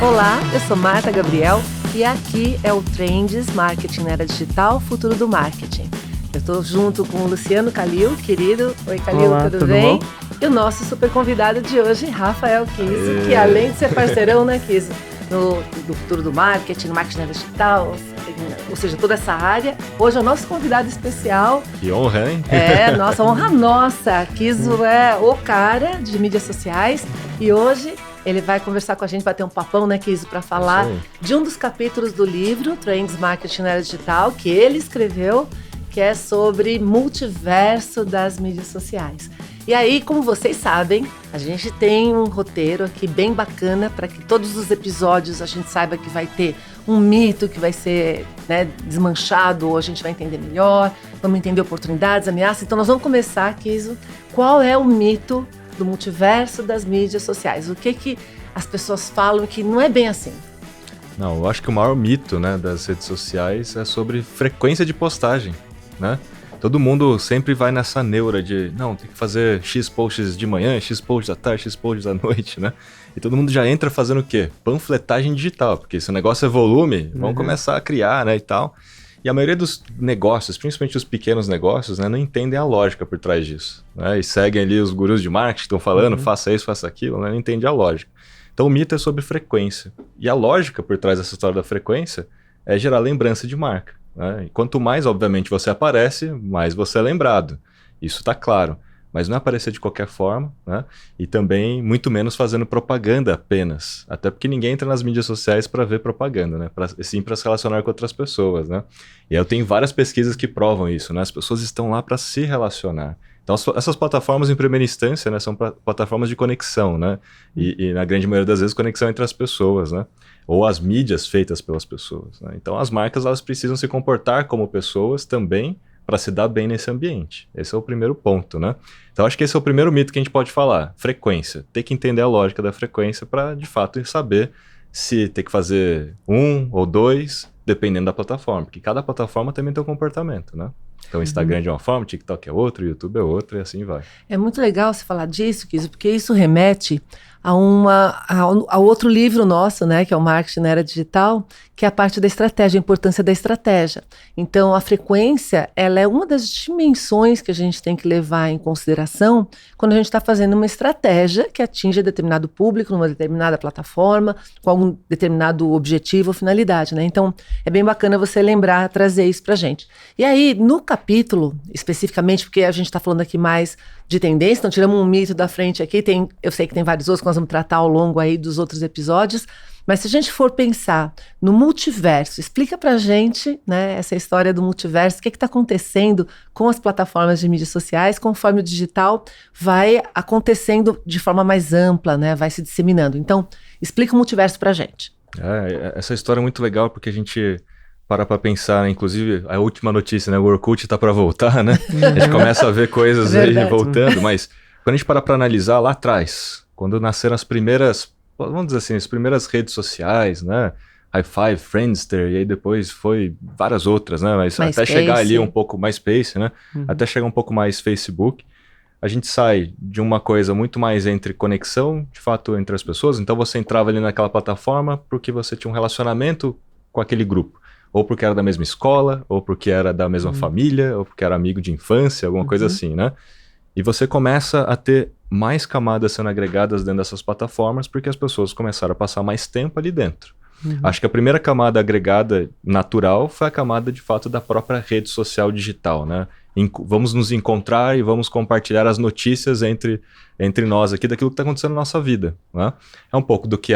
Olá, eu sou Marta Gabriel e aqui é o Trends Marketing na Era Digital, Futuro do Marketing. Eu estou junto com o Luciano Calil, querido. Oi, Calil, Olá, tudo bem? Bom? E o nosso super convidado de hoje, Rafael Kiso, que além de ser parceirão, né, Kiso, do Futuro do Marketing, no Marketing na Era Digital, ou seja, toda essa área, hoje é o nosso convidado especial. Que honra, hein? Nossa, honra nossa. Kiso é o cara de mídias sociais e hoje ele vai conversar com a gente, bater um papão, né, Kiso, para falar de um dos capítulos do livro, Trends Marketing na Era Digital, que ele escreveu, que é sobre multiverso das mídias sociais. E aí, como vocês sabem, a gente tem um roteiro aqui bem bacana para que todos os episódios a gente saiba que vai ter um mito que vai ser, né, desmanchado, ou a gente vai entender melhor, vamos entender oportunidades, ameaças. Então nós vamos começar, Kiso, qual é o mito do multiverso das mídias sociais? O que as pessoas falam que não é bem assim? Não, eu acho que o maior mito, né, das redes sociais é sobre frequência de postagem, né? Todo mundo sempre vai nessa neura de, não, tem que fazer X posts de manhã, X posts da tarde, X posts da noite, né? E todo mundo já entra fazendo o quê? Panfletagem digital, porque se o negócio é volume, vão começar a criar, né, e tal. E a maioria dos negócios, principalmente os pequenos negócios, né, não entendem a lógica por trás disso, né? E seguem ali os gurus de marketing que estão falando, faça isso, faça aquilo, né? Não entende a lógica. Então o mito é sobre frequência. E a lógica por trás dessa história da frequência é gerar lembrança de marca, né? E quanto mais, obviamente, você aparece, mais você é lembrado. Isso está claro. Mas não é aparecer de qualquer forma, né? E também muito menos fazendo propaganda apenas. Até porque ninguém entra nas mídias sociais para ver propaganda, né? Sim, para se relacionar com outras pessoas, né? E aí eu tenho várias pesquisas que provam isso, né? As pessoas estão lá para se relacionar. Então essas plataformas, em primeira instância, né, são plataformas de conexão, né? E na grande maioria das vezes conexão entre as pessoas, né? Ou as mídias feitas pelas pessoas, né? Então as marcas, elas precisam se comportar como pessoas também para se dar bem nesse ambiente. Esse é o primeiro ponto, né? Então acho que esse é o primeiro mito que a gente pode falar. Frequência. Ter que entender a lógica da frequência para, de fato, saber se ter que fazer 1 ou 2, dependendo da plataforma. Porque cada plataforma também tem um comportamento, né? Então o Instagram é de uma forma, o TikTok é outra, o YouTube é outra e assim vai. É muito legal você falar disso, Kiso, porque isso remete a outro livro nosso, né, que é o Marketing na Era Digital, que é a parte da estratégia, a importância da estratégia. Então, a frequência, ela é uma das dimensões que a gente tem que levar em consideração quando a gente está fazendo uma estratégia que atinja determinado público, numa determinada plataforma, com algum determinado objetivo ou finalidade, né? Então, é bem bacana você lembrar, trazer isso pra gente. E aí, no capítulo, especificamente, porque a gente está falando aqui mais de tendência, então tiramos um mito da frente aqui, eu sei que tem vários outros que nós vamos tratar ao longo aí dos outros episódios, mas se a gente for pensar no multiverso, explica pra gente, né, essa história do multiverso, o que está acontecendo com as plataformas de mídias sociais, conforme o digital vai acontecendo de forma mais ampla, né, vai se disseminando. Então, explica o multiverso pra gente. Essa história é muito legal porque a gente para pensar, né? Inclusive a última notícia, né? O Orkut tá para voltar, né? A gente começa a ver coisas aí voltando, mas quando a gente para analisar lá atrás, quando nasceram as primeiras, vamos dizer assim, as primeiras redes sociais, né? Hi5, Friendster, e aí depois foi várias outras, né? Mas até chegar ali um pouco mais MySpace, né? Até chegar um pouco mais Facebook, a gente sai de uma coisa muito mais entre conexão, de fato, entre as pessoas. Então você entrava ali naquela plataforma porque você tinha um relacionamento com aquele grupo. Ou porque era da mesma escola, ou porque era da mesma família, ou porque era amigo de infância, alguma coisa assim, né? E você começa a ter mais camadas sendo agregadas dentro dessas plataformas porque as pessoas começaram a passar mais tempo ali dentro. Acho que a primeira camada agregada natural foi a camada, de fato, da própria rede social digital, né? Vamos nos encontrar e vamos compartilhar as notícias entre nós aqui daquilo que está acontecendo na nossa vida, né? É um pouco do que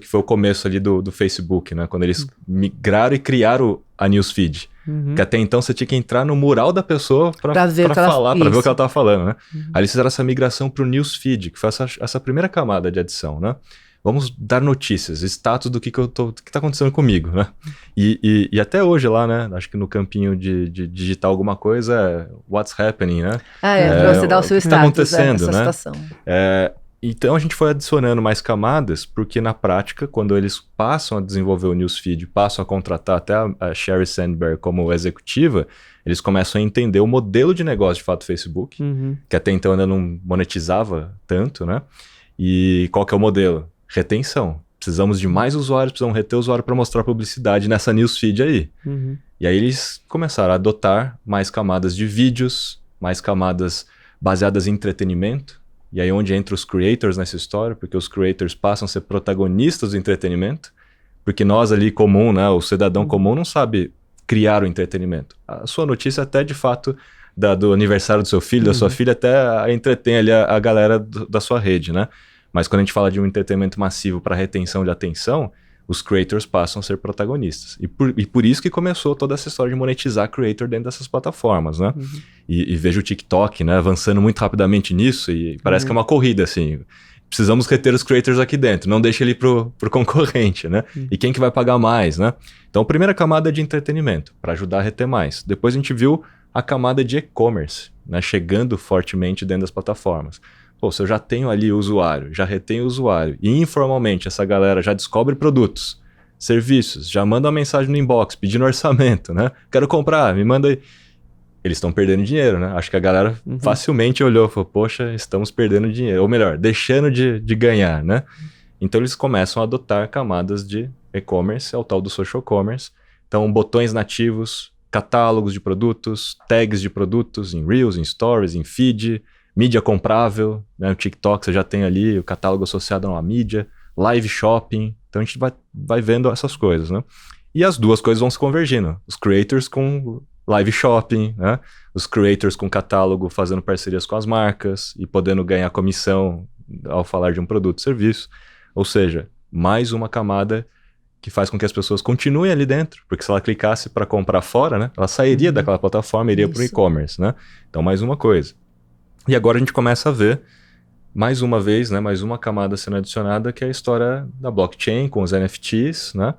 foi o começo ali do Facebook, né? Quando eles migraram e criaram a newsfeed. Que até então você tinha que entrar no mural da pessoa para falar, para ver o que ela estava falando, né? Aí eles fizeram essa migração para o newsfeed, que foi essa primeira camada de adição, né? Vamos dar notícias, status do que está acontecendo comigo, né? E até hoje lá, né? Acho que no campinho de digitar alguma coisa é what's happening, né? Para você dar o seu status, tá acontecendo, né? Situação. Então a gente foi adicionando mais camadas, porque na prática, quando eles passam a desenvolver o newsfeed, passam a contratar até a Sheryl Sandberg como executiva, eles começam a entender o modelo de negócio de fato do Facebook, que até então ainda não monetizava tanto, né? E qual que é o modelo? Retenção. precisamos de mais usuários, precisamos reter o usuário para mostrar publicidade nessa newsfeed aí. E aí eles começaram a adotar mais camadas de vídeos, mais camadas baseadas em entretenimento. E aí onde entra os creators nessa história, porque os creators passam a ser protagonistas do entretenimento, porque nós ali comum, né, o cidadão comum não sabe criar o entretenimento. A sua notícia até de fato do aniversário do seu filho, da sua filha, até entretém ali a galera da sua rede, né? Mas quando a gente fala de um entretenimento massivo para retenção de atenção, os creators passam a ser protagonistas. E por isso que começou toda essa história de monetizar creator dentro dessas plataformas, né? E vejo o TikTok, né, avançando muito rapidamente nisso e parece que é uma corrida, assim. Precisamos reter os creators aqui dentro, não deixa ele pro concorrente, né? E quem que vai pagar mais, né? Então, a primeira camada é de entretenimento, para ajudar a reter mais. Depois a gente viu a camada de e-commerce, né, chegando fortemente dentro das plataformas. Pô, se eu já tenho ali o usuário, já retenho o usuário, e informalmente essa galera já descobre produtos, serviços, já manda uma mensagem no inbox pedindo orçamento, né? Quero comprar, me manda aí. Eles estão perdendo dinheiro, né? Acho que a galera facilmente olhou e falou, poxa, estamos perdendo dinheiro. Ou melhor, deixando de ganhar, né? Então eles começam a adotar camadas de e-commerce, é o tal do social commerce. Então, botões nativos, catálogos de produtos, tags de produtos em Reels, em Stories, em Feed, mídia comprável, né? O TikTok você já tem ali o catálogo associado a uma mídia, live shopping, então a gente vai vendo essas coisas, né? E as duas coisas vão se convergindo, os creators com live shopping, né? Os creators com catálogo fazendo parcerias com as marcas e podendo ganhar comissão ao falar de um produto ou serviço, ou seja, mais uma camada que faz com que as pessoas continuem ali dentro, porque se ela clicasse para comprar fora, né, ela sairia daquela plataforma e iria para o e-commerce, né? Então, mais uma coisa. E agora a gente começa a ver, mais uma vez, né, mais uma camada sendo adicionada, que é a história da blockchain com os NFTs, né?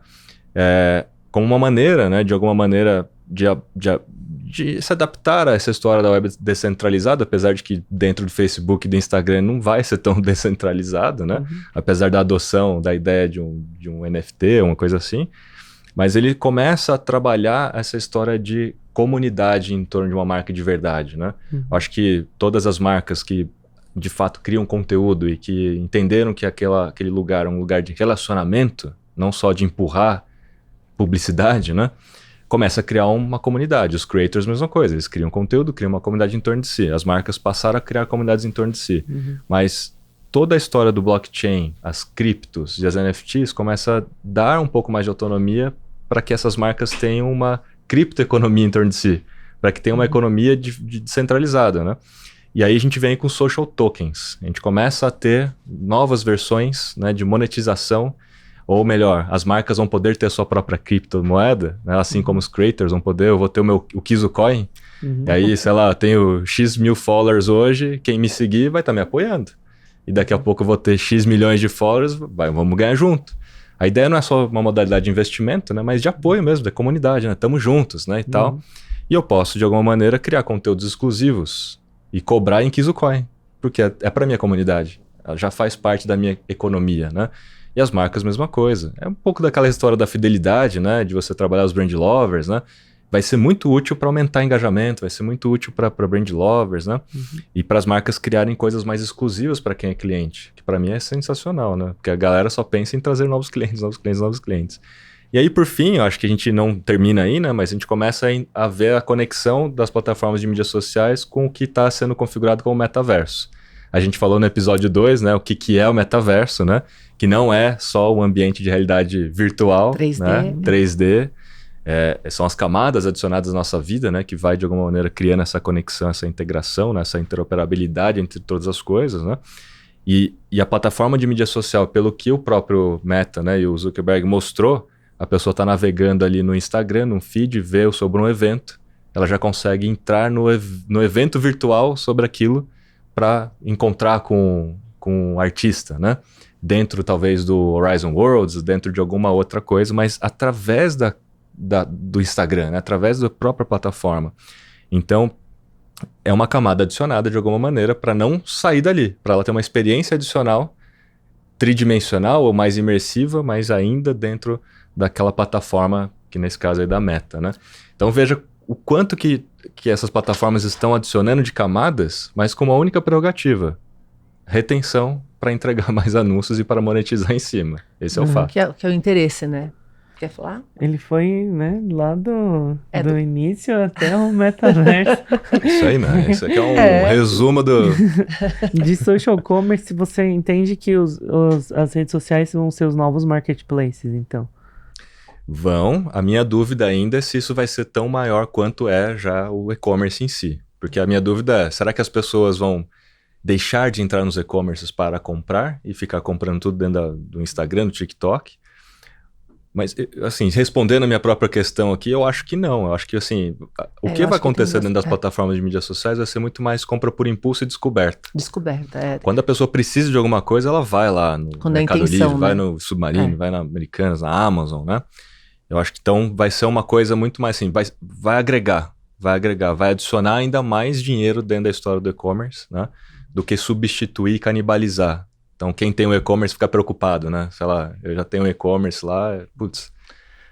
Como uma maneira, né, de alguma maneira, de se adaptar a essa história da web descentralizada, apesar de que dentro do Facebook e do Instagram não vai ser tão descentralizado, né? Apesar da adoção da ideia de um NFT, uma coisa assim. Mas ele começa a trabalhar essa história de comunidade em torno de uma marca de verdade, né? Acho que todas as marcas que de fato criam conteúdo e que entenderam que aquele lugar é um lugar de relacionamento, não só de empurrar publicidade, né? Começa a criar uma comunidade. Os creators, mesma coisa. Eles criam conteúdo, criam uma comunidade em torno de si. As marcas passaram a criar comunidades em torno de si. Mas toda a história do blockchain, as criptos e as NFTs começa a dar um pouco mais de autonomia para que essas marcas tenham uma criptoeconomia em torno de si. Para que tenha uma economia descentralizada, né? E aí a gente vem com social tokens. A gente começa a ter novas versões, né, de monetização. Ou melhor, as marcas vão poder ter a sua própria criptomoeda, né? Assim como os creators vão poder, eu vou ter o Kizucoin, e aí, sei lá, eu tenho X mil followers hoje, quem me seguir vai estar me apoiando. E daqui a pouco eu vou ter X milhões de followers, vamos ganhar junto. A ideia não é só uma modalidade de investimento, né? Mas de apoio mesmo, da comunidade, né? Tamo juntos, né? E tal. E eu posso, de alguma maneira, criar conteúdos exclusivos e cobrar em Kizucoin, porque é para minha comunidade. Ela já faz parte da minha economia, né? E as marcas, mesma coisa. É um pouco daquela história da fidelidade, né? De você trabalhar os brand lovers, né? Vai ser muito útil para aumentar engajamento, vai ser muito útil para brand lovers, né? E para as marcas criarem coisas mais exclusivas para quem é cliente, que para mim é sensacional, né? Porque a galera só pensa em trazer novos clientes, novos clientes, novos clientes. E aí, por fim, eu acho que a gente não termina aí, né? Mas a gente começa a ver a conexão das plataformas de mídias sociais com o que está sendo configurado como metaverso. A gente falou no episódio 2, né, o que é o metaverso, né? Que não é só um ambiente de realidade virtual, 3D, né? 3D. São as camadas adicionadas à nossa vida, né? Que vai, de alguma maneira, criando essa conexão, essa integração, né, essa interoperabilidade entre todas as coisas, né? E a plataforma de mídia social, pelo que o próprio Meta, né, e o Zuckerberg mostrou, a pessoa está navegando ali no Instagram, num feed, vê sobre um evento, ela já consegue entrar no evento virtual sobre aquilo para encontrar com um artista, né? Dentro, talvez, do Horizon Worlds, dentro de alguma outra coisa, mas através do Instagram, né? Através da própria plataforma. Então, é uma camada adicionada, de alguma maneira, para não sair dali, para ela ter uma experiência adicional, tridimensional ou mais imersiva, mas ainda dentro daquela plataforma, que nesse caso é da Meta, né? Então, veja o quanto que essas plataformas estão adicionando de camadas, mas com uma única prerrogativa: retenção, para entregar mais anúncios e para monetizar em cima. Esse é o fato. Que é o interesse, né? Quer falar? Ele foi, né, lá do início até o metaverso. Isso aí, né? Isso aqui é um resumo de social commerce. Você entende que as redes sociais vão ser os novos marketplaces, então? Vão. A minha dúvida ainda é se isso vai ser tão maior quanto é já o e-commerce em si. Porque a minha dúvida é, será que as pessoas vão deixar de entrar nos e-commerces para comprar e ficar comprando tudo dentro do Instagram, do TikTok? Mas, assim, respondendo a minha própria questão aqui, eu acho que não. Eu acho que, assim, o que vai acontecer dentro das plataformas de mídias sociais vai ser muito mais compra por impulso e descoberta. Descoberta. Quando a pessoa precisa de alguma coisa, ela vai lá no Mercado Livre, vai no Submarino, vai na Americanas, na Amazon, né? Eu acho que, então, vai ser uma coisa muito mais, assim, vai agregar, vai adicionar ainda mais dinheiro dentro da história do e-commerce, né? Do que substituir e canibalizar. Então, quem tem um e-commerce fica preocupado, né? Sei lá, eu já tenho um e-commerce lá, putz.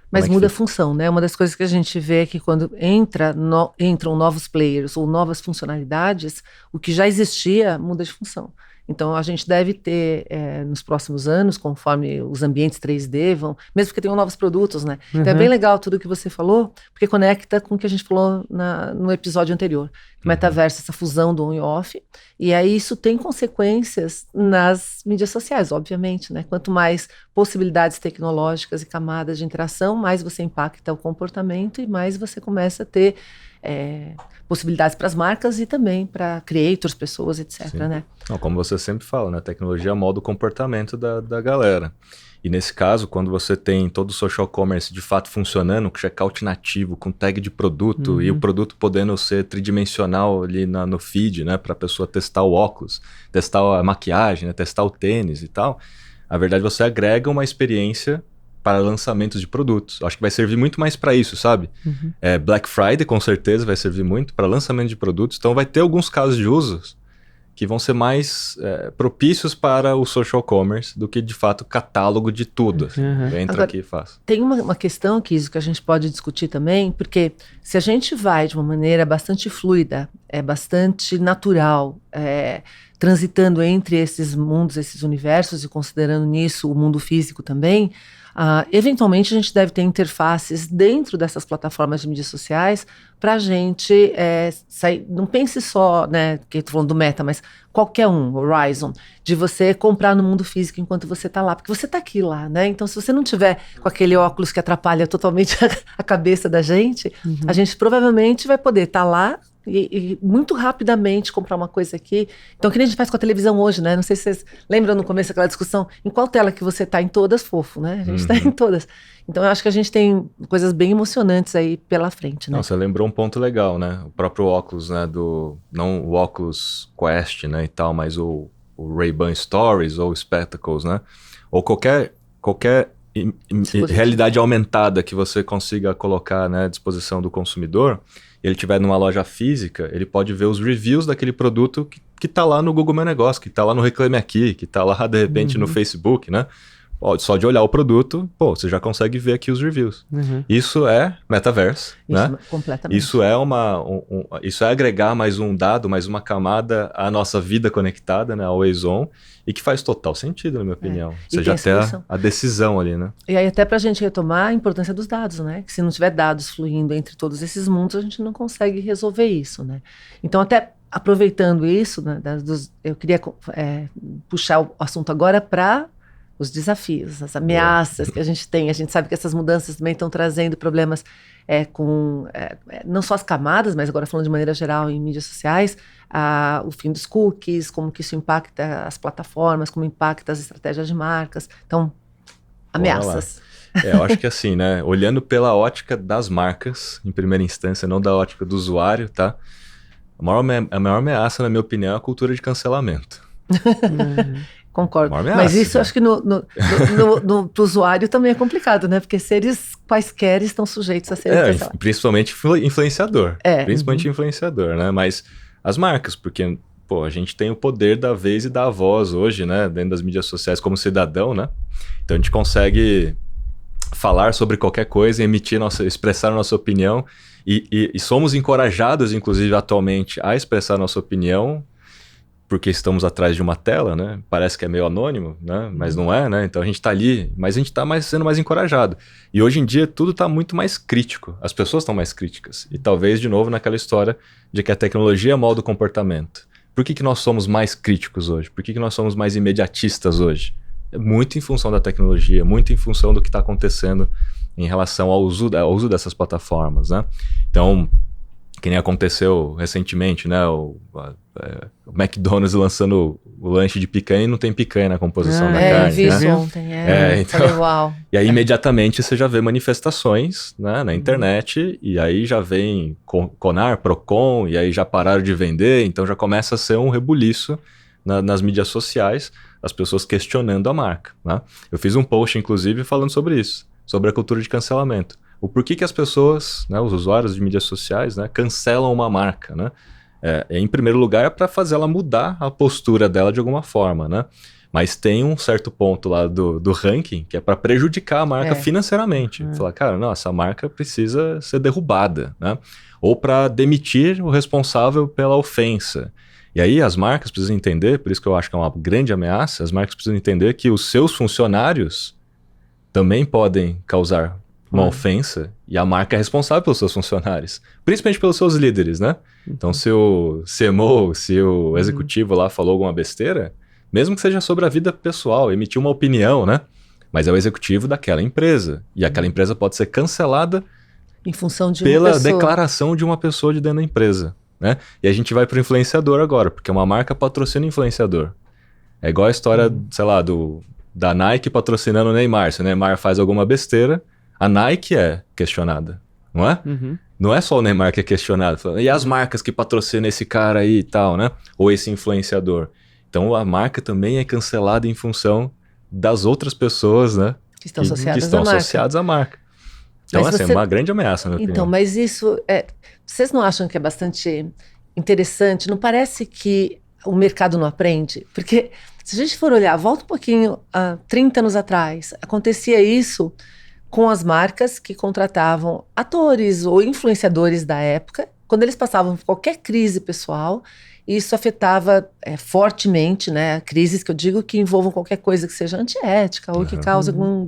Mas muda a função, né? Uma das coisas que a gente vê é que quando entram novos players ou novas funcionalidades, o que já existia muda de função. Então, a gente deve ter, nos próximos anos, conforme os ambientes 3D vão, mesmo porque tenham novos produtos, né? Então, é bem legal tudo que você falou, porque conecta com o que a gente falou no episódio anterior. Metaverso, essa fusão do on e off, e aí isso tem consequências nas mídias sociais, obviamente, né? Quanto mais possibilidades tecnológicas e camadas de interação, mais você impacta o comportamento e mais você começa a ter possibilidades para as marcas e também para creators, pessoas, etc. Né? Não, como você sempre fala, né? A tecnologia molda o comportamento da galera. E nesse caso, quando você tem todo o social commerce de fato funcionando, com checkout nativo, com tag de produto, e o produto podendo ser tridimensional ali no feed, né? Para a pessoa testar o óculos, testar a maquiagem, né, testar o tênis e tal. Na verdade, você agrega uma experiência para lançamentos de produtos. Acho que vai servir muito mais para isso, sabe? Black Friday, com certeza, vai servir muito para lançamento de produtos. Então, vai ter alguns casos de usos que vão ser mais propícios para o social commerce do que, de fato, catálogo de tudo. Assim. Entra agora, aqui e faz. Tem uma questão, Kiso, que a gente pode discutir também, porque se a gente vai de uma maneira bastante fluida, bastante natural, transitando entre esses mundos, esses universos, e considerando nisso o mundo físico também, eventualmente a gente deve ter interfaces dentro dessas plataformas de mídias sociais para a gente sair, não pense só, né, que estou falando do Meta, mas qualquer Horizon, de você comprar no mundo físico enquanto você está lá, porque você está aqui lá, né, então se você não tiver com aquele óculos que atrapalha totalmente a cabeça da gente, a gente provavelmente vai poder estar lá e muito rapidamente comprar uma coisa aqui. Então, o que a gente faz com a televisão hoje, né? Não sei se vocês lembram no começo daquela discussão, em qual tela que você está? Em todas, fofo, né? A gente está em todas. Então, eu acho que a gente tem coisas bem emocionantes aí pela frente, né? Não, você lembrou um ponto legal, né? O próprio óculos, né? Não o Oculus Quest, né? E tal, mas o Ray-Ban Stories ou Spectacles, né? Ou qualquer realidade aumentada que você consiga colocar, né, à disposição do consumidor, ele estiver numa loja física, ele pode ver os reviews daquele produto que está lá no Google Meu Negócio, que está lá no Reclame Aqui, que está lá, de repente, no Facebook, né? Só de olhar o produto, você já consegue ver aqui os reviews. Isso é metaverso, né? Completamente. Isso é isso é agregar mais um dado, mais uma camada à nossa vida conectada, né? Always on, e que faz total sentido, na minha opinião. Você já tem a decisão ali, né? E aí, até para a gente retomar a importância dos dados, né? Que se não tiver dados fluindo entre todos esses mundos, a gente não consegue resolver isso, né? Então, até aproveitando isso, né, eu queria puxar o assunto agora para os desafios, as ameaças que a gente tem. A gente sabe que essas mudanças também estão trazendo problemas com não só as camadas, mas agora falando de maneira geral em mídias sociais, o fim dos cookies, como que isso impacta as plataformas, como impacta as estratégias de marcas. Então, ameaças. Eu acho que assim, né, olhando pela ótica das marcas, em primeira instância, não da ótica do usuário, tá? A maior ameaça, na minha opinião, é a cultura de cancelamento. Concordo. Mas isso acho que pro usuário também é complicado, né? Porque seres quaisquer estão sujeitos a serem cancelados. Principalmente influenciador. Principalmente influenciador, né? Mas as marcas, porque a gente tem o poder da vez e da voz hoje, né? Dentro das mídias sociais como cidadão, né? Então a gente consegue falar sobre qualquer coisa, expressar a nossa opinião e somos encorajados, inclusive, atualmente, a expressar a nossa opinião porque estamos atrás de uma tela, né? Parece que é meio anônimo, né? Mas não é, né? Então a gente tá ali, mas a gente tá sendo mais encorajado. E hoje em dia tudo tá muito mais crítico. As pessoas estão mais críticas. E talvez, de novo, naquela história de que a tecnologia molda o comportamento. Por que nós somos mais críticos hoje? Por que nós somos mais imediatistas hoje? É muito em função da tecnologia, muito em função do que está acontecendo em relação ao uso dessas plataformas, né? Então, que nem aconteceu recentemente, né? O McDonald's lançando o lanche de picanha e não tem picanha na composição da carne, vi né? isso ontem, então, falei, uau. E aí, imediatamente, você já vê manifestações, né, na internet, e aí já vem Conar, Procon, e aí já pararam de vender, então já começa a ser um rebuliço nas mídias sociais, as pessoas questionando a marca, né? Eu fiz um post, inclusive, falando sobre isso, sobre a cultura de cancelamento. O porquê que as pessoas, né, os usuários de mídias sociais, né, cancelam uma marca, né? Em primeiro lugar, é para fazer ela mudar a postura dela de alguma forma, né? Mas tem um certo ponto lá do ranking que é para prejudicar a marca financeiramente. Falar, cara, não, essa marca precisa ser derrubada, né? Ou para demitir o responsável pela ofensa. E aí as marcas precisam entender, por isso que eu acho que é uma grande ameaça, as marcas precisam entender que os seus funcionários também podem causar uma ofensa, e a marca é responsável pelos seus funcionários, principalmente pelos seus líderes, né? Então, se o CMO, se o executivo lá falou alguma besteira, mesmo que seja sobre a vida pessoal, emitiu uma opinião, né? Mas é o executivo daquela empresa, e aquela empresa pode ser cancelada em função de pela declaração de uma pessoa de dentro da empresa, né? E a gente vai para o influenciador agora, porque uma marca patrocina o influenciador. É igual a história, sei lá, da Nike patrocinando o Neymar. Se o Neymar faz alguma besteira, a Nike é questionada, não é? Não é só o Neymar que é questionado. E as marcas que patrocinam esse cara aí e tal, né? Ou esse influenciador. Então a marca também é cancelada em função das outras pessoas, né? Que estão associadas à marca. Então, assim, é uma grande ameaça, na minha opinião. Então, mas isso, vocês não acham que é bastante interessante? Não parece que o mercado não aprende? Porque se a gente for olhar, volta um pouquinho, 30 anos atrás, acontecia isso com as marcas que contratavam atores ou influenciadores da época, quando eles passavam por qualquer crise pessoal, isso afetava fortemente, né? Crises que eu digo que envolvam qualquer coisa que seja antiética ou que cause algum...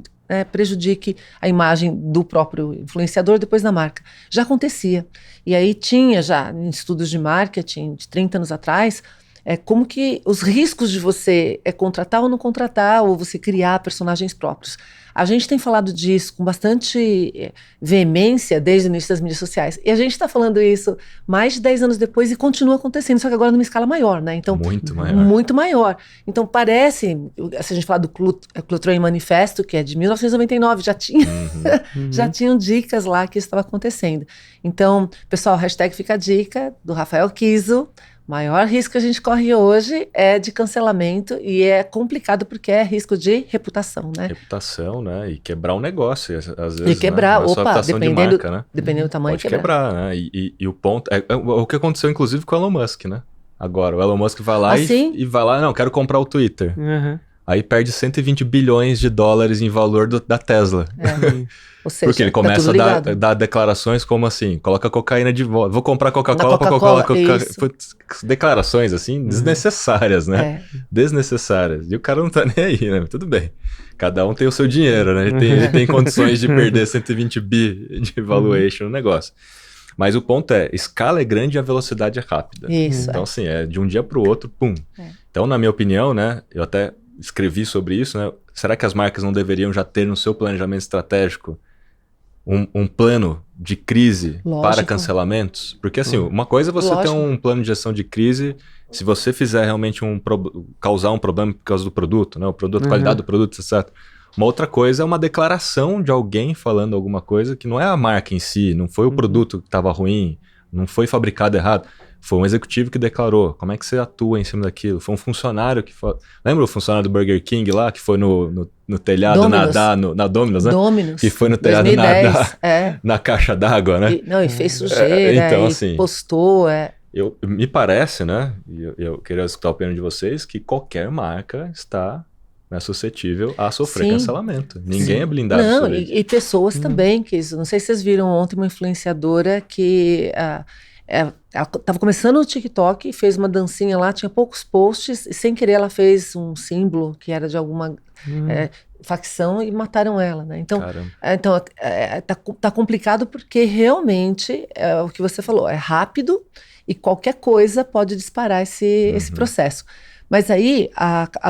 prejudique a imagem do próprio influenciador depois da marca. Já acontecia. E aí tinha já em estudos de marketing de 30 anos atrás, como que os riscos de você contratar ou não contratar, ou você criar personagens próprios. A gente tem falado disso com bastante veemência desde o início das mídias sociais. E a gente está falando isso mais de 10 anos depois e continua acontecendo, só que agora numa escala maior, né? Então, muito maior. Muito maior. Então parece, se a gente falar do Clotrouin Manifesto, que é de 1999, já tinha, já tinham dicas lá que isso estava acontecendo. Então, pessoal, hashtag fica a dica do Rafael Kiso. O maior risco que a gente corre hoje é de cancelamento e é complicado porque é risco de reputação, né? Reputação, né? E quebrar um negócio, às vezes. E quebrar, né? Dependendo de marca, né? Dependendo do tamanho, pode quebrar, né? E o ponto... É o que aconteceu, inclusive, com o Elon Musk, né? Agora, o Elon Musk vai lá e vai lá, não, quero comprar o Twitter. Aí perde 120 bilhões de dólares em valor da Tesla. Ou seja, porque ele começa a dar declarações como assim, coloca cocaína de volta, vou comprar Coca-Cola para Coca-Cola. Declarações assim, desnecessárias, né? Desnecessárias. E o cara não tá nem aí, né? Tudo bem. Cada um tem o seu dinheiro, né? Ele tem condições de perder 120 bi de valuation no negócio. Mas o ponto é, escala é grande e a velocidade é rápida. Isso, então, assim, de um dia para o outro, pum. Então, na minha opinião, né? Eu até escrevi sobre isso, né? Será que as marcas não deveriam já ter no seu planejamento estratégico um plano de crise para cancelamentos? Porque assim, uma coisa é você ter um plano de gestão de crise se você fizer realmente causar um problema por causa do produto, né? O produto, a qualidade do produto, etc. Uma outra coisa é uma declaração de alguém falando alguma coisa que não é a marca em si, não foi o produto que estava ruim, não foi fabricado errado. Foi um executivo que declarou. Como é que você atua em cima daquilo? Foi um funcionário que... Lembra o funcionário do Burger King lá, que foi no telhado Domino's. nadar, na Domino's, né? Domino's. Que foi no telhado 2010, nadar na caixa d'água, né? E fez sujeira, então, e assim, postou. Me parece, né? E eu queria escutar a opinião de vocês, que qualquer marca está suscetível a sofrer cancelamento. Ninguém é blindado sobre isso. E pessoas também, que não sei se vocês viram ontem uma influenciadora que... ela estava começando no TikTok, fez uma dancinha lá, tinha poucos posts, e sem querer ela fez um símbolo que era de alguma facção e mataram ela, né? Então, Caramba. tá complicado porque realmente, é o que você falou, é rápido e qualquer coisa pode disparar esse processo. Mas aí,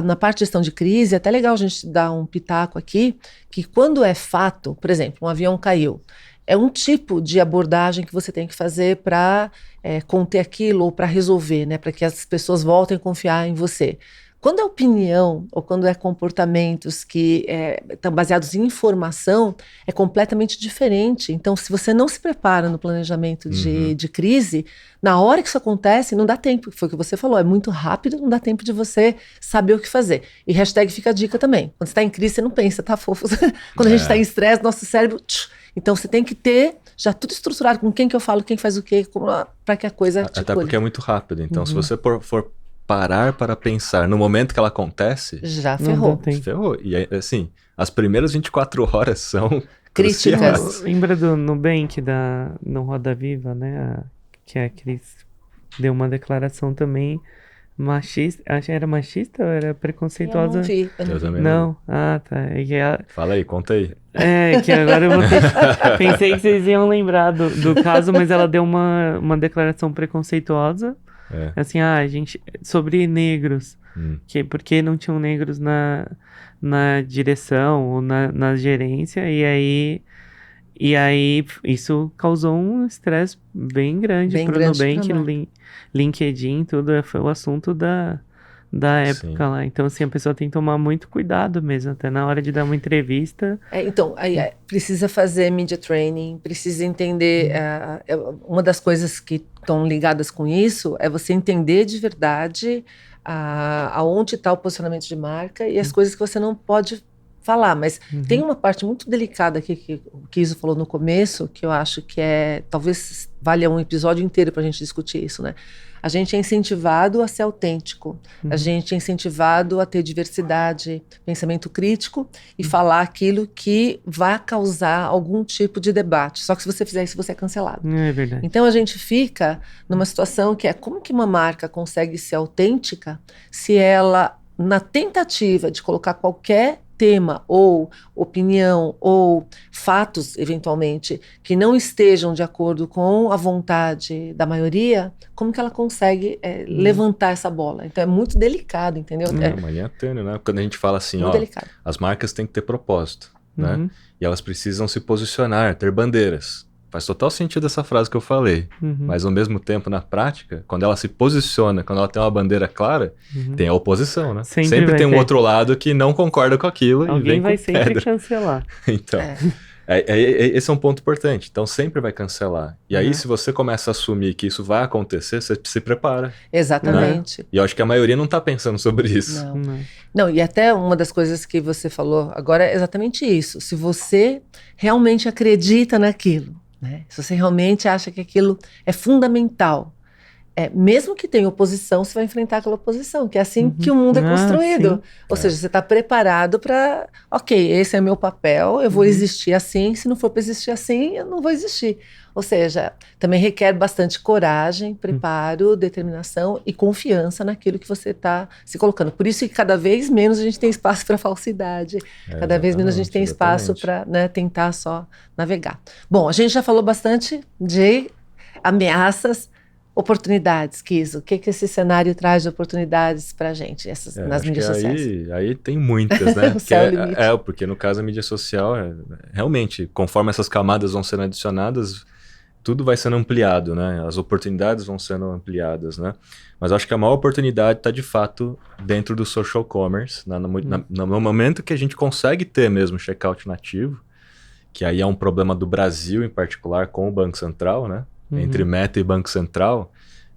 na parte de gestão de crise, é até legal a gente dar um pitaco aqui, que quando é fato, por exemplo, um avião caiu, é um tipo de abordagem que você tem que fazer para conter aquilo ou para resolver, né? Para que as pessoas voltem a confiar em você. Quando é opinião ou quando é comportamentos que estão baseados em informação, é completamente diferente. Então, se você não se prepara no planejamento de crise, na hora que isso acontece, não dá tempo. Foi o que você falou, é muito rápido, não dá tempo de você saber o que fazer. E hashtag fica a dica também. Quando você está em crise, você não pensa, tá fofo? Quando a gente está em estresse, nosso cérebro... Então, você tem que ter já tudo estruturado, com quem que eu falo, quem faz o quê, para que a coisa... Até porque é muito rápido. Então, se você for parar para pensar no momento que ela acontece... Já ferrou. Ferrou. E assim, as primeiras 24 horas são críticas. Lembra do Nubank, no Roda Viva, né? Que a Cris deu uma declaração também machista. Acho que era machista ou era preconceituosa? Eu não vi. Eu também não. Ah, tá. Fala aí, conta aí. Que agora eu vou ter... Pensei que vocês iam lembrar do caso, mas ela deu uma declaração preconceituosa. Assim, gente, sobre negros. Porque não tinham negros na direção ou na gerência, e aí isso causou um estresse bem grande pro Nubank, LinkedIn, tudo, foi o assunto da época lá. Então, assim, a pessoa tem que tomar muito cuidado mesmo, até na hora de dar uma entrevista. Então, precisa fazer media training, precisa entender, uma das coisas que estão ligadas com isso é você entender de verdade aonde está o posicionamento de marca e as coisas que você não pode falar, mas tem uma parte muito delicada aqui que o Kiso falou no começo, que eu acho que talvez valha um episódio inteiro para a gente discutir isso, né? A gente é incentivado a ser autêntico, a gente é incentivado a ter diversidade, pensamento crítico e falar aquilo que vai causar algum tipo de debate. Só que se você fizer isso, você é cancelado. É verdade. Então a gente fica numa situação que como que uma marca consegue ser autêntica se ela, na tentativa de colocar qualquer tema ou opinião ou fatos, eventualmente, que não estejam de acordo com a vontade da maioria, como que ela consegue levantar essa bola? Então é muito delicado, entendeu? É uma linha tênue, né? Quando a gente fala assim, delicado. As marcas têm que ter propósito, né? E elas precisam se posicionar, ter bandeiras. Faz total sentido essa frase que eu falei. Mas ao mesmo tempo, na prática, quando ela se posiciona, quando ela tem uma bandeira clara, tem a oposição, né? Sempre tem um outro lado que não concorda com aquilo e vem com pedra. Alguém vai sempre cancelar. Então, esse é um ponto importante. Então, sempre vai cancelar. E aí, se você começa a assumir que isso vai acontecer, você se prepara. Exatamente. Né? E eu acho que a maioria não está pensando sobre isso. Não, e até uma das coisas que você falou agora é exatamente isso. Se você realmente acredita naquilo, né? Se você realmente acha que aquilo é fundamental, mesmo que tenha oposição, você vai enfrentar aquela oposição, que é assim que o mundo é construído. Ou seja, você está preparado para, ok, esse é meu papel, eu vou existir assim, se não for para existir assim, eu não vou existir. Ou seja, também requer bastante coragem, preparo, determinação e confiança naquilo que você está se colocando. Por isso que cada vez menos a gente tem espaço para falsidade, cada vez menos a gente tem espaço para tentar só navegar. Bom, a gente já falou bastante de ameaças, oportunidades, Kiso. O que esse cenário traz de oportunidades para a gente nas mídias sociais? Aí tem muitas, né? O céu é o limite. Porque no caso a mídia social, realmente, conforme essas camadas vão sendo adicionadas, tudo vai sendo ampliado, né? As oportunidades vão sendo ampliadas, né? Mas eu acho que a maior oportunidade está, de fato, dentro do social commerce, no momento que a gente consegue ter mesmo checkout nativo, que aí é um problema do Brasil, em particular, com o Banco Central, né? Entre Meta e Banco Central,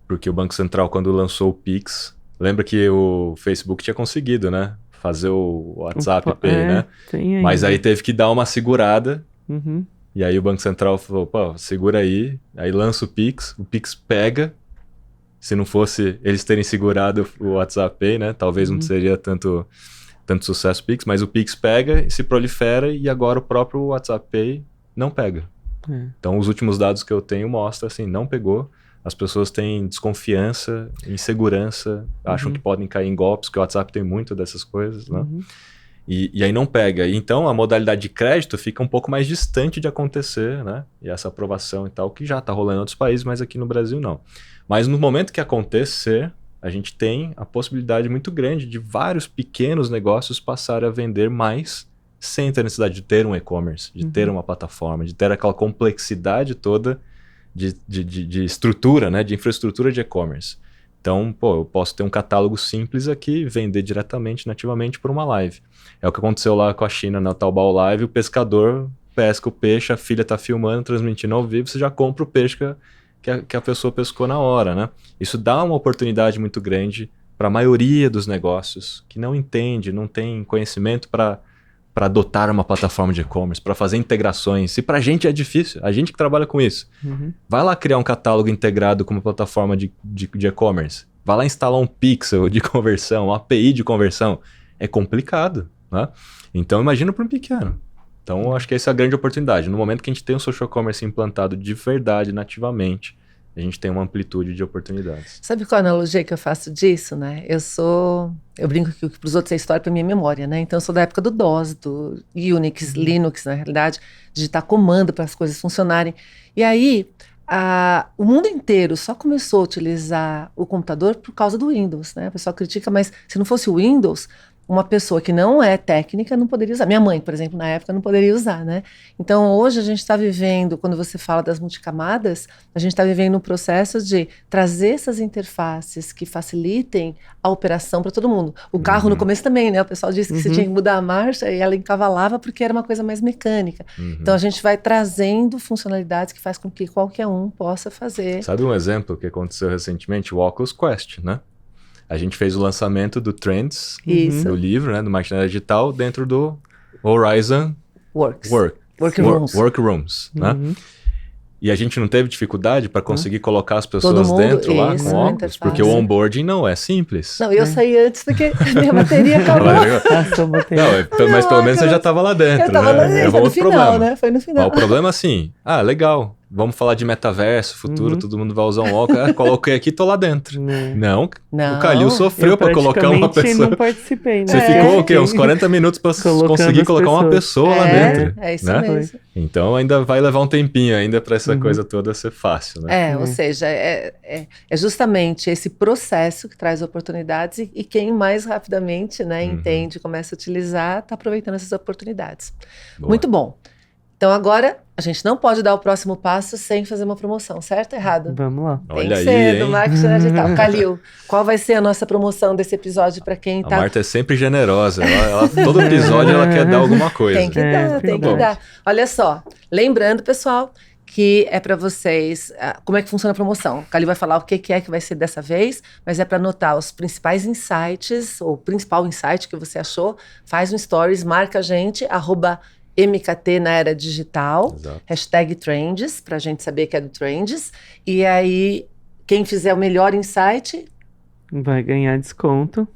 porque o Banco Central, quando lançou o Pix, lembra que o Facebook tinha conseguido, né? Fazer o WhatsApp Pay, né? Mas aí teve que dar uma segurada, e aí o Banco Central falou, pô, segura aí lança o Pix pega, se não fosse eles terem segurado o WhatsApp Pay, né? Talvez não seria tanto sucesso o Pix, mas o Pix pega e se prolifera, e agora o próprio WhatsApp Pay não pega. Então, os últimos dados que eu tenho mostram assim, não pegou, as pessoas têm desconfiança, insegurança, acham que podem cair em golpes, que o WhatsApp tem muito dessas coisas, né? E aí não pega. Então, a modalidade de crédito fica um pouco mais distante de acontecer, né? E essa aprovação e tal, que já está rolando em outros países, mas aqui no Brasil não. Mas no momento que acontecer, a gente tem a possibilidade muito grande de vários pequenos negócios passarem a vender mais sem ter necessidade de ter um e-commerce, de ter uma plataforma, de ter aquela complexidade toda de estrutura, né? De infraestrutura de e-commerce. Então, eu posso ter um catálogo simples aqui, vender diretamente, nativamente por uma live. É o que aconteceu lá com a China na Taobao Live, o pescador pesca o peixe, a filha está filmando, transmitindo ao vivo, você já compra o peixe que a pessoa pescou na hora, né? Isso dá uma oportunidade muito grande para a maioria dos negócios que não entende, não tem conhecimento para adotar uma plataforma de e-commerce, para fazer integrações. E para a gente é difícil, a gente que trabalha com isso. Vai lá criar um catálogo integrado com uma plataforma de e-commerce. Vai lá instalar um pixel de conversão, uma API de conversão. É complicado, né? Então imagina para um pequeno. Então eu acho que essa é a grande oportunidade. No momento que a gente tem um social commerce implantado de verdade, nativamente, a gente tem uma amplitude de oportunidades. Sabe qual a analogia que eu faço disso, né? Eu brinco que para os outros é história, para mim é memória, né? Então eu sou da época do DOS, do Unix, Linux, na realidade, digitar comando para as coisas funcionarem. E aí, o mundo inteiro só começou a utilizar o computador por causa do Windows, né? O pessoal critica, mas se não fosse o Windows, uma pessoa que não é técnica não poderia usar. Minha mãe, por exemplo, na época não poderia usar, né? Então, hoje a gente está vivendo, quando você fala das multicamadas, a gente está vivendo um processo de trazer essas interfaces que facilitem a operação para todo mundo. O carro no começo também, né? O pessoal disse que você tinha que mudar a marcha e ela encavalava porque era uma coisa mais mecânica. Então, a gente vai trazendo funcionalidades que faz com que qualquer um possa fazer. Sabe um exemplo que aconteceu recentemente? O Oculus Quest, né? A gente fez o lançamento do Trends, do livro, né, do Marketing Digital, dentro do Horizon Workrooms, né? E a gente não teve dificuldade para conseguir colocar as pessoas dentro lá com óculos, porque o onboarding não é simples. Não, eu saí antes porque minha bateria acabou. Mas pelo menos você já estava lá dentro, eu tava né? lá dentro, foi no final, né? Foi no final. Mas o problema é assim, legal, vamos falar de metaverso, futuro, todo mundo vai usar um óculos. Coloquei aqui, tô lá dentro. Não, o Calil sofreu para colocar uma pessoa. Eu não participei, né? Você ficou o quê? Uns 40 minutos para conseguir colocar uma pessoa lá dentro. É isso né? mesmo. Então ainda vai levar um tempinho ainda para essa coisa toda ser fácil, né? Ou seja, é justamente esse processo que traz oportunidades e quem mais rapidamente, né, entende, começa a utilizar, está aproveitando essas oportunidades. Boa. Muito bom. Então agora a gente não pode dar o próximo passo sem fazer uma promoção, certo ou errado? Vamos lá. Tem que ser do marketing digital. Calil, qual vai ser a nossa promoção desse episódio para quem tá... A Marta é sempre generosa. Todo episódio ela quer dar alguma coisa. Tem que dar, tem que dar. Olha só, lembrando, pessoal, que é para vocês, como é que funciona a promoção. O Calil vai falar o que é que vai ser dessa vez, mas é para anotar os principais insights, ou o principal insight que você achou, faz um stories, marca a gente, @MKT na era digital, #Trends, pra gente saber que é do Trends. E aí, quem fizer o melhor insight... vai ganhar desconto.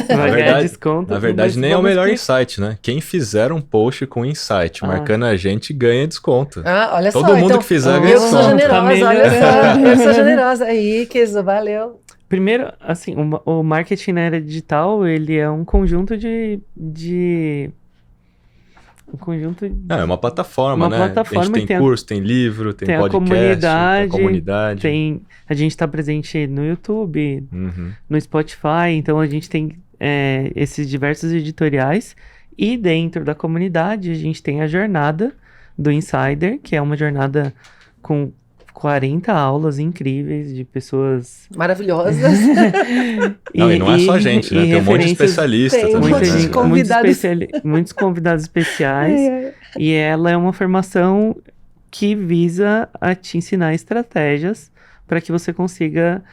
Ganhar desconto. Na verdade, nem é o melhor insight, né? Quem fizer um post com insight, marcando a gente, ganha desconto. Olha Todo só. mundo então, que fizer ganha desconto. Eu sou generosa, olha só. Eu sou generosa. Aí, Kizo, valeu. Primeiro, assim, o marketing na era digital, ele é um conjunto de... É uma plataforma, né? A gente tem curso, tem livro, tem podcast, a comunidade. A gente está presente no YouTube, no Spotify, então a gente tem esses diversos editoriais. E dentro da comunidade a gente tem a jornada do Insider, que é uma jornada com 40 aulas incríveis de pessoas... maravilhosas. E não é só a gente, né? Tem um monte de especialista também. Muitos convidados especiais. E ela é uma formação que visa a te ensinar estratégias para que você consiga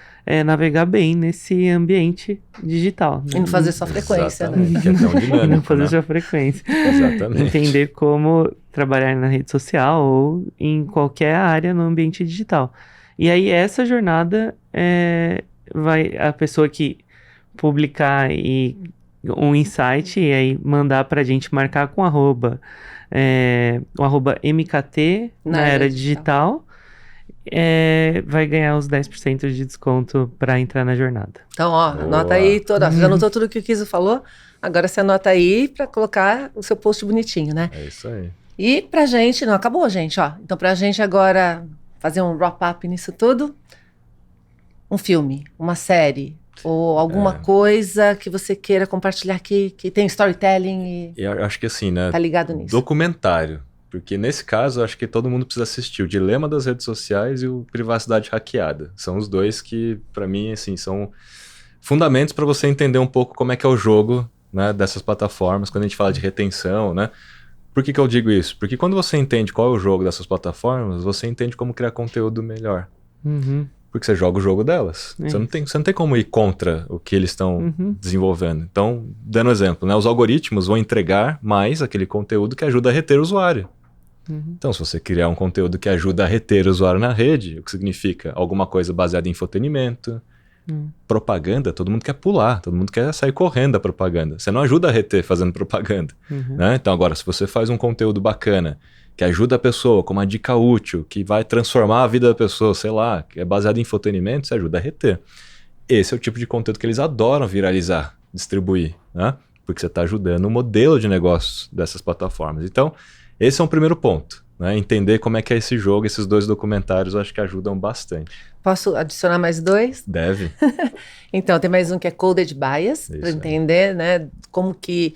navegar bem nesse ambiente digital. E não fazer só frequência, né? Que é tão dinâmico, e não fazer só frequência. Exatamente. Entender como trabalhar na rede social ou em qualquer área no ambiente digital. E aí essa jornada vai a pessoa que publicar um insight e aí mandar pra gente marcar com o @MKT na era digital. vai ganhar os 10% de desconto para entrar na jornada. Então, ó, anota aí toda. Já anotou tudo que o Kiso falou? Agora você anota aí para colocar o seu post bonitinho, né? É isso aí. E pra gente, não acabou, gente, ó. Então, pra gente agora fazer um wrap-up nisso tudo, um filme, uma série, ou alguma coisa que você queira compartilhar aqui, que tem storytelling e eu acho que assim, né? Tá ligado nisso. Documentário. Porque nesse caso, eu acho que todo mundo precisa assistir o Dilema das Redes Sociais e o Privacidade Hackeada. São os dois que, pra mim, assim, são fundamentos para você entender um pouco como é que é o jogo, né, dessas plataformas, quando a gente fala de retenção, né? Por que eu digo isso? Porque quando você entende qual é o jogo dessas plataformas, você entende como criar conteúdo melhor. Uhum. Porque você joga o jogo delas. Você não tem como ir contra o que eles estão desenvolvendo. Então, dando exemplo, né? Os algoritmos vão entregar mais aquele conteúdo que ajuda a reter o usuário. Então, se você criar um conteúdo que ajuda a reter o usuário na rede, o que significa alguma coisa baseada em infotenimento, propaganda, todo mundo quer pular, todo mundo quer sair correndo da propaganda. Você não ajuda a reter fazendo propaganda. Né? Então, agora, se você faz um conteúdo bacana, que ajuda a pessoa, com uma dica útil, que vai transformar a vida da pessoa, sei lá, que é baseado em infotenimento, você ajuda a reter. Esse é o tipo de conteúdo que eles adoram viralizar, distribuir, né? Porque você está ajudando o modelo de negócios dessas plataformas. Então, esse é um primeiro ponto, né? Entender como é que é esse jogo, esses 2 documentários, eu acho que ajudam bastante. Posso adicionar mais 2? Deve. Então, tem mais um que é Coded Bias, para entender, né, como que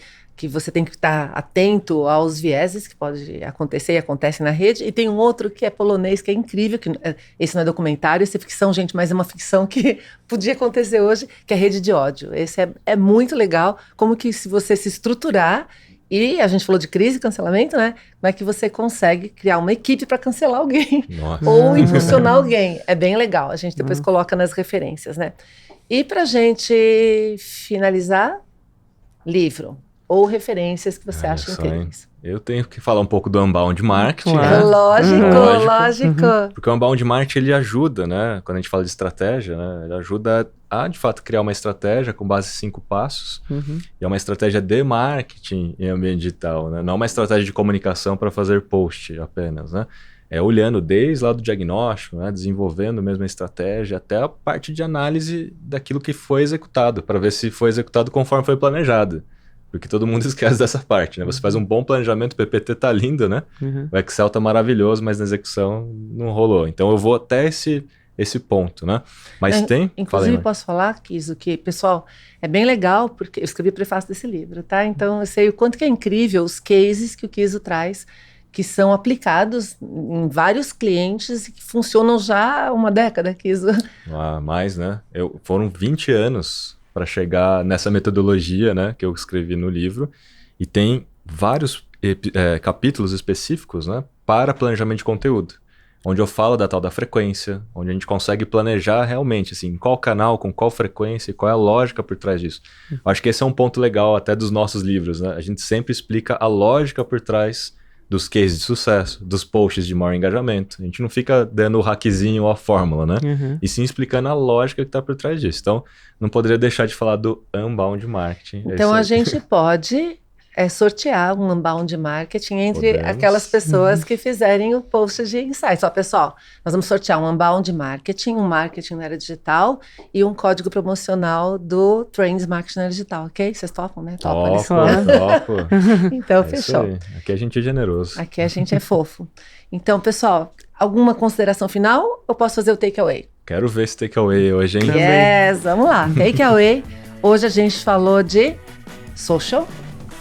você tem que estar atento aos vieses que pode acontecer e acontece na rede. E tem um outro que é polonês, que é incrível, que esse não é documentário, esse é ficção, gente, mas é uma ficção que podia acontecer hoje, que é Rede de Ódio. Esse é muito legal, como que se você se estruturar, e a gente falou de crise e cancelamento, né? Como é que você consegue criar uma equipe para cancelar alguém ou impulsionar alguém. É bem legal, a gente depois coloca nas referências, né? E pra gente finalizar, livro ou referências que você acha incríveis. Eu tenho que falar um pouco do Unbound Marketing. Né? Lógico. Porque o Unbound Marketing, ele ajuda, né? Quando a gente fala de estratégia, né? Ele ajuda a, de fato, criar uma estratégia com base em 5 passos. E é uma estratégia de marketing em ambiente digital, né? Não uma estratégia de comunicação para fazer post apenas, né? É olhando desde lá do diagnóstico, né? Desenvolvendo mesmo a estratégia, até a parte de análise daquilo que foi executado, para ver se foi executado conforme foi planejado. Porque todo mundo esquece dessa parte, né? Você faz um bom planejamento, o PPT tá lindo, né? O Excel tá maravilhoso, mas na execução não rolou. Então eu vou até esse ponto, né? Mas tem... Inclusive, posso falar, Kiso, que, pessoal, é bem legal, porque eu escrevi o prefácio desse livro, tá? Então eu sei o quanto que é incrível os cases que o Kiso traz, que são aplicados em vários clientes e que funcionam já há uma década, Kiso. Mais, né? Foram 20 anos... para chegar nessa metodologia, né, que eu escrevi no livro, e tem vários capítulos específicos, né, para planejamento de conteúdo, onde eu falo da tal da frequência, onde a gente consegue planejar realmente, assim, qual canal, com qual frequência, e qual é a lógica por trás disso. Eu acho que esse é um ponto legal até dos nossos livros, né, a gente sempre explica a lógica por trás dos cases de sucesso, dos posts de maior engajamento. A gente não fica dando o hackzinho ou a fórmula, né? E sim explicando a lógica que está por trás disso. Então, não poderia deixar de falar do Unbound Marketing. Então, a gente pode sortear um Unbound Marketing entre aquelas pessoas que fizerem o post de insights. Ó, pessoal, nós vamos sortear um Unbound Marketing, um marketing na era digital e um código promocional do Trends Marketing na era digital, ok? Vocês topam, né? Topo. Então, fechou. Aqui a gente é generoso. Aqui a gente é fofo. Então, pessoal, alguma consideração final? Eu posso fazer o takeaway? Quero ver esse takeaway hoje, hein? Yes, vamos lá. Takeaway. Hoje a gente falou de social.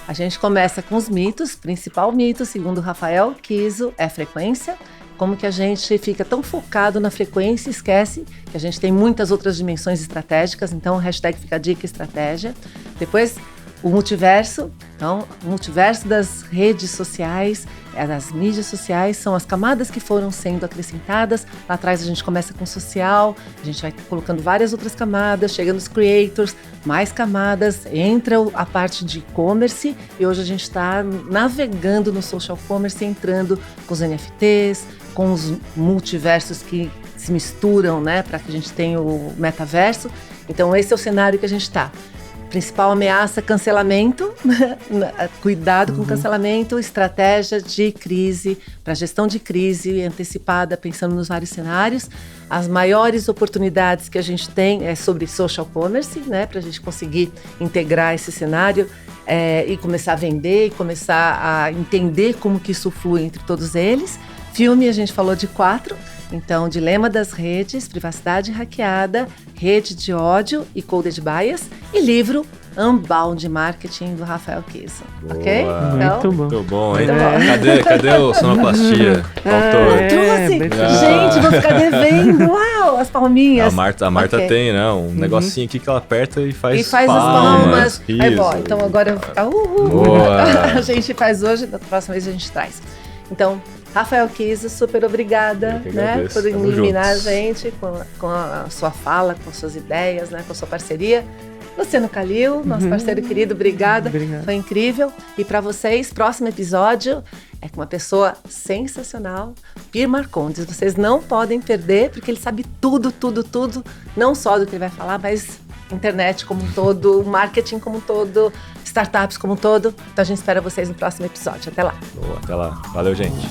A gente começa com os mitos. Principal mito, segundo Rafael Kiso, é frequência. Como que a gente fica tão focado na frequência e esquece que a gente tem muitas outras dimensões estratégicas. Então, hashtag fica a dica estratégia. Depois, o multiverso. Então, o multiverso das redes sociais, das mídias sociais, são as camadas que foram sendo acrescentadas. Lá atrás a gente começa com social, a gente vai colocando várias outras camadas, chega nos creators, mais camadas, entra a parte de e-commerce e hoje a gente está navegando no social commerce, entrando com os NFTs, com os multiversos que se misturam, né, para que a gente tenha o metaverso. Então esse é o cenário que a gente está. Principal ameaça, cancelamento, cuidado com cancelamento, estratégia de crise, para gestão de crise antecipada, pensando nos vários cenários. As maiores oportunidades que a gente tem é sobre social commerce, né, para a gente conseguir integrar esse cenário e começar a vender, e começar a entender como que isso flui entre todos eles. Filme, a gente falou de 4, então, Dilema das Redes, Privacidade Hackeada, Rede de Ódio e Coded Bias, e livro Unbound Marketing, do Rafael Kiso. Ok? Então, muito bom, hein? Cadê o sonoplastia? Faltou. Trouxe! Gente, vou ficar devendo! Uau, as palminhas! A Marta tem, né? Um negocinho aqui que ela aperta e faz palmas. as palmas. Aí, bom, então agora eu vou ficar Boa. A gente faz hoje, da próxima vez a gente traz. Então, Rafael Kiso, super obrigada, né, por iluminar a gente com a sua fala, com suas ideias, né, com a sua parceria. Luciano Calil, nosso parceiro querido, obrigada. Foi incrível. E para vocês, próximo episódio é com uma pessoa sensacional, Pir Marcondes. Vocês não podem perder, porque ele sabe tudo, não só do que ele vai falar, mas internet como um todo, marketing como um todo, startups como um todo. Então a gente espera vocês no próximo episódio. Até lá. Boa, até lá. Valeu, gente.